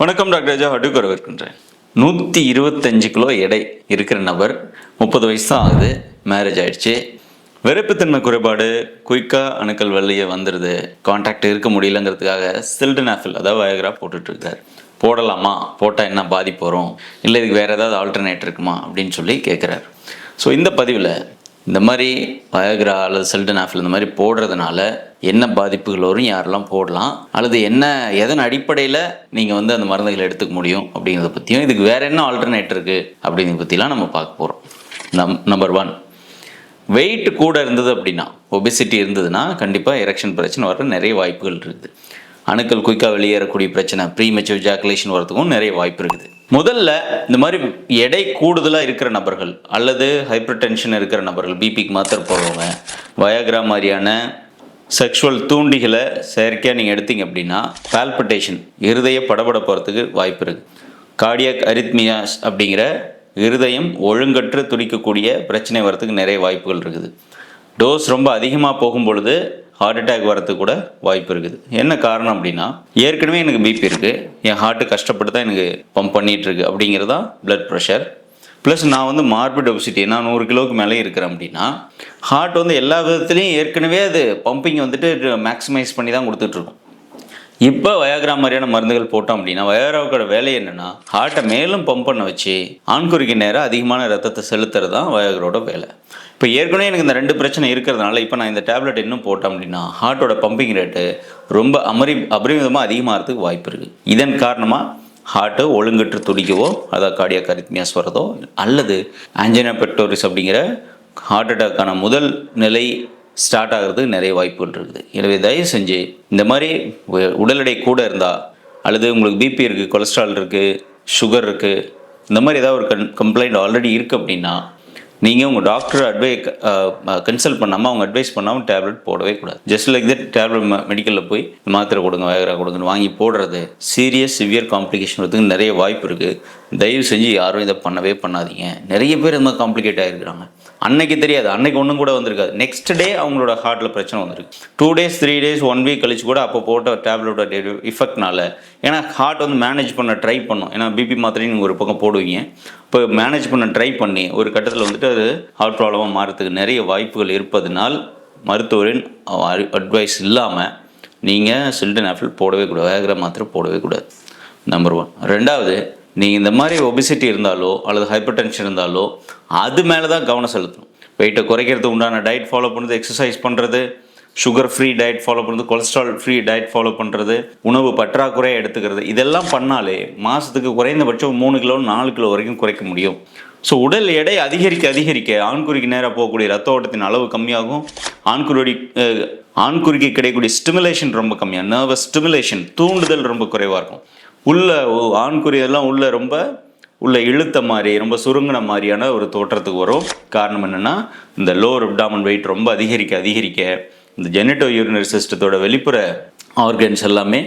வணக்கம் டாக்டர் ராஜா ஹட்டுக்கு வரவேற்கின்றேன். 125 கிலோ எடை இருக்கிற நபர், 30 வயசு தான் ஆகுது, மேரேஜ் ஆயிடுச்சு. விரைப்புத்தன்மை குறைபாடு, குயிக்காக அணுக்கள் வெளியே வந்துடுது, கான்டாக்ட் இருக்க முடியலங்கிறதுக்காக சில்டனாஃபில் அதாவது வயக்ரா போட்டுட்ருக்காரு. போடலாமா, போட்டால் என்ன பாதிப்பு வரும், இல்லை இதுக்கு வேறு ஏதாவது ஆல்டர்னேட் இருக்குமா அப்படின்னு சொல்லி கேட்குறாரு. ஸோ இந்த பதிவில் இந்த மாதிரி வயக்ரா அல்லது சில்டனாஃபில் இந்த மாதிரி போடுறதுனால என்ன பாதிப்புகள் வரும், யாரெல்லாம் போடலாம், அல்லது என்ன எதன் அடிப்படையில் நீங்கள் அந்த மருந்துகளை எடுத்துக்க முடியும் அப்படிங்கிறத பற்றியும், இதுக்கு வேறு என்ன ஆல்டர்னேட் இருக்குது அப்படிங்கிறத பற்றிலாம் நம்ம பார்க்க போகிறோம். நம்பர் 1, வெயிட் கூட இருந்தது அப்படின்னா, ஒபிசிட்டி இருந்ததுன்னா கண்டிப்பாக எரெக்ஷன் பிரச்சனை வர நிறைய வாய்ப்புகள் இருக்குது. அணுக்கள் குயிக்காக வெளியேறக்கூடிய பிரச்சனை, ப்ரீமெச்சூர் ஜாக்குலேஷன் வரதுக்கும் நிறைய வாய்ப்பு இருக்குது. முதல்ல இந்த மாதிரி எடை கூடுதலாக இருக்கிற நபர்கள் அல்லது ஹைப்பர் டென்ஷன் இருக்கிற நபர்கள், பிபிக்கு மாத்திரை போடுறவங்க, வயக்ரா மாதிரியான செக்ஷுவல் தூண்டிகளை செயற்கையாக நீங்கள் எடுத்தீங்க அப்படின்னா பால்பிட்டேஷன், இருதய படபட போகிறதுக்கு வாய்ப்பு இருக்குது. கார்டியாக் அரித்மியாஸ் அப்படிங்கிற இருதயம் ஒழுங்கற்று துடிக்கக்கூடிய பிரச்சனை வரத்துக்கு நிறைய வாய்ப்புகள் இருக்குது. டோஸ் ரொம்ப அதிகமாக போகும் பொழுது ஹார்ட் அட்டாக் வரத்துக்கு கூட வாய்ப்பு இருக்குது. என்ன காரணம் அப்படின்னா, ஏற்கனவே எனக்கு பிபி இருக்குது, என் ஹார்ட்டு கஷ்டப்பட்டு தான் எனக்கு பம்ப் பண்ணிகிட்ருக்கு அப்படிங்கிறது தான் பிளட் ப்ரெஷர். ப்ளஸ் நான் மார்பிட் ஒபிசிட்டி, நான் 100 கிலோவுக்கு மேலே இருக்கிறேன் அப்படின்னா ஹார்ட் எல்லா விதத்துலேயும் ஏற்கனவே அது பம்பிங் மேக்ஸிமைஸ் பண்ணி தான் கொடுத்துட்ருக்கோம். இப்போ வயக்ரா மாதிரியான மருந்துகள் போட்டோம் அப்படின்னா, வயக்ராவோட வேலை என்னென்னா ஹார்ட்டை மேலும் பம்ப் பண்ண வச்சு ஆண்குறிக்கு நேரம் அதிகமான ரத்தத்தை செலுத்துறது தான் வயக்ராவோட வேலை. இப்போ ஏற்கனவே எனக்கு இந்த 2 பிரச்சனை இருக்கிறதுனால இப்போ நான் இந்த டேப்லெட் இன்னும் போட்டோம் அப்படின்னா ஹார்ட்டோட பம்பிங் ரேட்டு ரொம்ப அபரிமிதமாக அதிகமாகிறதுக்கு வாய்ப்பு இருக்குது. இதன் காரணமாக ஹார்ட்டு ஒழுங்கற்று துடிக்கவோ, அதாவது கார்டியாக் அரித்மியாஸ் வரதோ, அல்லது ஆன்ஜினா பெக்டோரிஸ் அப்படிங்கிற ஹார்ட் அட்டாக்கான முதல் நிலை ஸ்டார்ட் ஆகிறதுக்கு நிறைய வாய்ப்புகள் இருக்குது. எனவே தயவு செஞ்சு இந்த மாதிரி உடல் எடை கூட இருந்தால், அல்லது உங்களுக்கு பிபி இருக்குது, கொலஸ்ட்ரால் இருக்குது, சுகர் இருக்குது, இந்த மாதிரி ஏதாவது ஒரு கம்ப்ளைண்ட் ஆல்ரெடி இருக்குது அப்படின்னா நீங்கள் உங்கள் டாக்டர் கன்சல்ட் பண்ணாமல், அவங்க அட்வைஸ் பண்ணாமல் டேப்லெட் போடவே கூடாது. ஜஸ்ட் லைக் தட் டேப்லெட் மெடிக்கலில் போய் மாத்திரை கொடுங்க, வயக்ரா கொடுங்கன்னு வாங்கி போடுறது சிவியர் காம்ப்ளிகேஷன் வரதுக்கு நிறைய வாய்ப்பு இருக்குது. தயவு செஞ்சு யாரும் இதை பண்ணவே பண்ணாதீங்க. நிறைய பேர் இந்த மாதிரி காம்ப்ளிகேட் ஆகிருக்கிறாங்க. அன்னைக்கு தெரியாது, அன்னைக்கு ஒன்றும் கூட வந்திருக்காது, நெக்ஸ்ட் டே அவங்களோட ஹார்ட்டில் பிரச்சனை வந்திருக்கு. 2 days 3 days 1 week கழிச்சு கூட அப்போ போட்ட டேப்லெட்டோட எஃபெக்ட்னால, ஏன்னா ஹார்ட் மேனேஜ் பண்ண ட்ரை பண்ணும். ஏன்னா பிபி மாத்திரையும் நீங்கள் ஒரு பக்கம் போடுவீங்க, இப்போ மேனேஜ் பண்ண ட்ரை பண்ணி ஒரு கட்டத்தில் அது ஹார்ட் ப்ராப்ளமாக மாறத்துக்கு நிறைய வாய்ப்புகள் இருப்பதனால் மருத்துவரின் அட்வைஸ் இல்லாமல் நீங்கள் சில்டனாஃபில் போடவே கூடாது, வயக்ரா மாத்திரை போடவே கூடாது. நம்பர் 1. 2வது, நீங்கள் இந்த மாதிரி ஒபிசிட்டி இருந்தாலோ அல்லது ஹைப்பர் டென்ஷன் இருந்தாலோ அது மேலே தான் கவனம் செலுத்தணும். வெயிட்டை குறைக்கிறதுக்கு உண்டான டயட் ஃபாலோ பண்ணுறது, எக்ஸசைஸ் பண்ணுறது, சுகர் ஃப்ரீ டயட் ஃபாலோ பண்ணுறது, கொலஸ்ட்ரால் ஃப்ரீ டயட் ஃபாலோ பண்ணுறது, உணவு பற்றாக்குறையாக எடுத்துக்கிறது, இதெல்லாம் பண்ணாலே மாதத்துக்கு குறைந்தபட்சம் 3 கிலோ 4 கிலோ வரைக்கும் குறைக்க முடியும். ஸோ உடல் எடை அதிகரிக்க ஆண்குறிக்கு நேராக போகக்கூடிய ரத்த ஓட்டத்தின் அளவு கம்மியாகும். ஆண்குறிக்கு கிடைக்கக்கூடிய ஸ்டிமுலேஷன் ரொம்ப கம்மியாகும். நர்வஸ் ஸ்டிமுலேஷன், தூண்டுதல் ரொம்ப குறைவாக இருக்கும். ஆண்குறியெல்லாம் உள்ள இழுத்த மாதிரி, ரொம்ப சுருங்கின மாதிரியான ஒரு தோற்றத்துக்கு வரும். காரணம் என்னென்னா, இந்த லோவர் அப்டாமன் வெயிட் ரொம்ப அதிகரிக்க இந்த ஜெனிட்டோ யூரினரி சிஸ்டத்தோட வெளிப்புற ஆர்கன்ஸ் எல்லாமே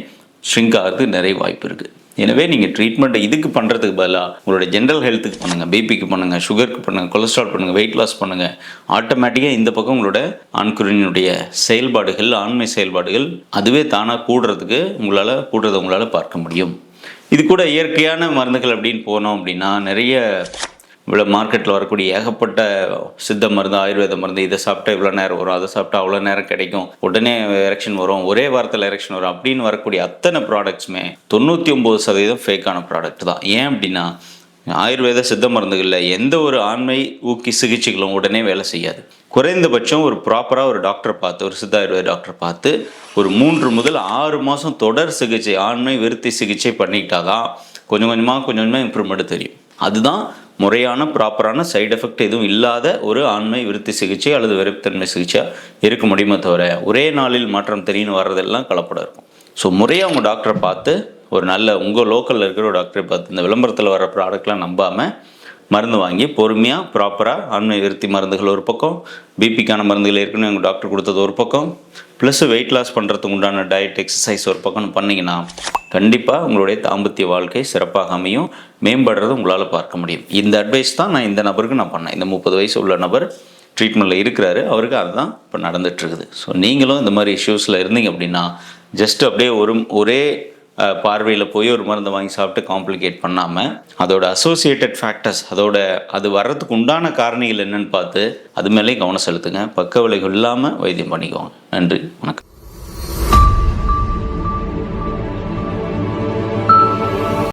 ஷ்ரிங்க் ஆகிறதுக்கு நிறைய வாய்ப்பு இருக்குது. எனவே நீங்கள் ட்ரீட்மெண்ட்டை இதுக்கு பண்ணுறதுக்கு பதிலாக உங்களோட ஜென்ரல் ஹெல்த்துக்கு பண்ணுங்கள், பிபிக்கு பண்ணுங்கள், சுகருக்கு பண்ணுங்கள், கொலஸ்ட்ரால் பண்ணுங்கள், வெயிட் லாஸ் பண்ணுங்கள். ஆட்டோமேட்டிக்காக இந்த பக்கம் உங்களோட ஆண்குறியினுடைய செயல்பாடுகள், ஆண்மை செயல்பாடுகள் அதுவே தானாக உங்களால் பார்க்க முடியும். இது கூட இயற்கையான மருந்துகள் அப்படின்னு போனோம் அப்படின்னா, நிறைய மார்க்கெட்டில் வரக்கூடிய ஏகப்பட்ட சித்த மருந்து, ஆயுர்வேத மருந்து, இதை சாப்பிட்டா இவ்வளோ நேரம் வரும், அதை சாப்பிட்டா அவ்வளோ நேரம் கிடைக்கும், உடனே எரெக்ஷன் வரும், ஒரே வாரத்தில் எரெக்ஷன் வரும் அப்படின்னு வரக்கூடிய அத்தனை ப்ராடக்ட்ஸுமே 99% ஃபேக்கான ப்ராடக்ட் தான். ஏன் அப்படின்னா, ஆயுர்வேத சித்த மருந்துகளில் எந்த ஒரு ஆண்மை ஊக்கி சிகிச்சைகளும் உடனே வேலை செய்யாது. குறைந்தபட்சம் ஒரு ப்ராப்பராக ஒரு டாக்டரை பார்த்து, ஒரு சித்த ஆயுர்வேத டாக்டரை பார்த்து ஒரு 3 முதல் 6 மாதம் தொடர் சிகிச்சை, ஆண்மை விருத்தி சிகிச்சை பண்ணிக்கிட்டா தான் கொஞ்சம் கொஞ்சமாக இம்ப்ரூவ்மெண்ட் தெரியும். அதுதான் முறையான ப்ராப்பரான சைடு எஃபெக்ட் எதுவும் இல்லாத ஒரு ஆண்மை விருத்தி சிகிச்சை அல்லது விரைப்புத்தன்மை சிகிச்சையாக இருக்க முடியுமே தவிர, ஒரே நாளில் மாற்றம் தெரியும் வர்றதெல்லாம் கலப்படம் இருக்கும். ஸோ முறையாக உங்கள் டாக்டரை பார்த்து, ஒரு நல்ல உங்கள் லோக்கலில் இருக்கிற ஒரு டாக்டரை பார்த்து, இந்த விளம்பரத்தில் வர ப்ராடக்ட்லாம் நம்பாமல் மருந்து வாங்கி பொறுமையாக ப்ராப்பராக ஆண்மை விருத்தி மருந்துகள் ஒரு பக்கம், பிபிக்கான மருந்துகள் ஏற்கனவே எங்கள் டாக்டர் கொடுத்தது ஒரு பக்கம், ப்ளஸ் வெயிட் லாஸ் பண்ணுறதுக்கு உண்டான டயட் எக்ஸசைஸ் ஒரு பக்கம் பண்ணிங்கன்னா கண்டிப்பாக உங்களுடைய தாம்பத்திய வாழ்க்கை சிறப்பாக அமையும், மேம்படுறது உங்களால் பார்க்க முடியும். இந்த அட்வைஸ் தான் நான் இந்த நபருக்கு பண்ணேன். இந்த 30 வயசு உள்ள நபர் ட்ரீட்மெண்ட்டில் இருக்கிறாரு, அவருக்கு அதுதான் இப்போ நடந்துகிட்ருக்குது. ஸோ நீங்களும் இந்த மாதிரி இஷ்யூஸில் இருந்தீங்க அப்படின்னா ஜஸ்ட் அப்படியே ஒரே பார்வையில் போய் ஒரு மருந்தை வாங்கி சாப்பிட்டு காம்ப்ளிகேட் பண்ணாமல் அதோட அசோசியேட்டட் ஃபேக்டர்ஸ், அது வர்றதுக்கு உண்டான காரணிகள் என்னன்னு பார்த்து அது மேலே கவனம் செலுத்துங்க. பக்க விளைவுகள் இல்லாமல் வைத்தியம் பண்ணிக்கோங்க. நன்றி, வணக்கம்.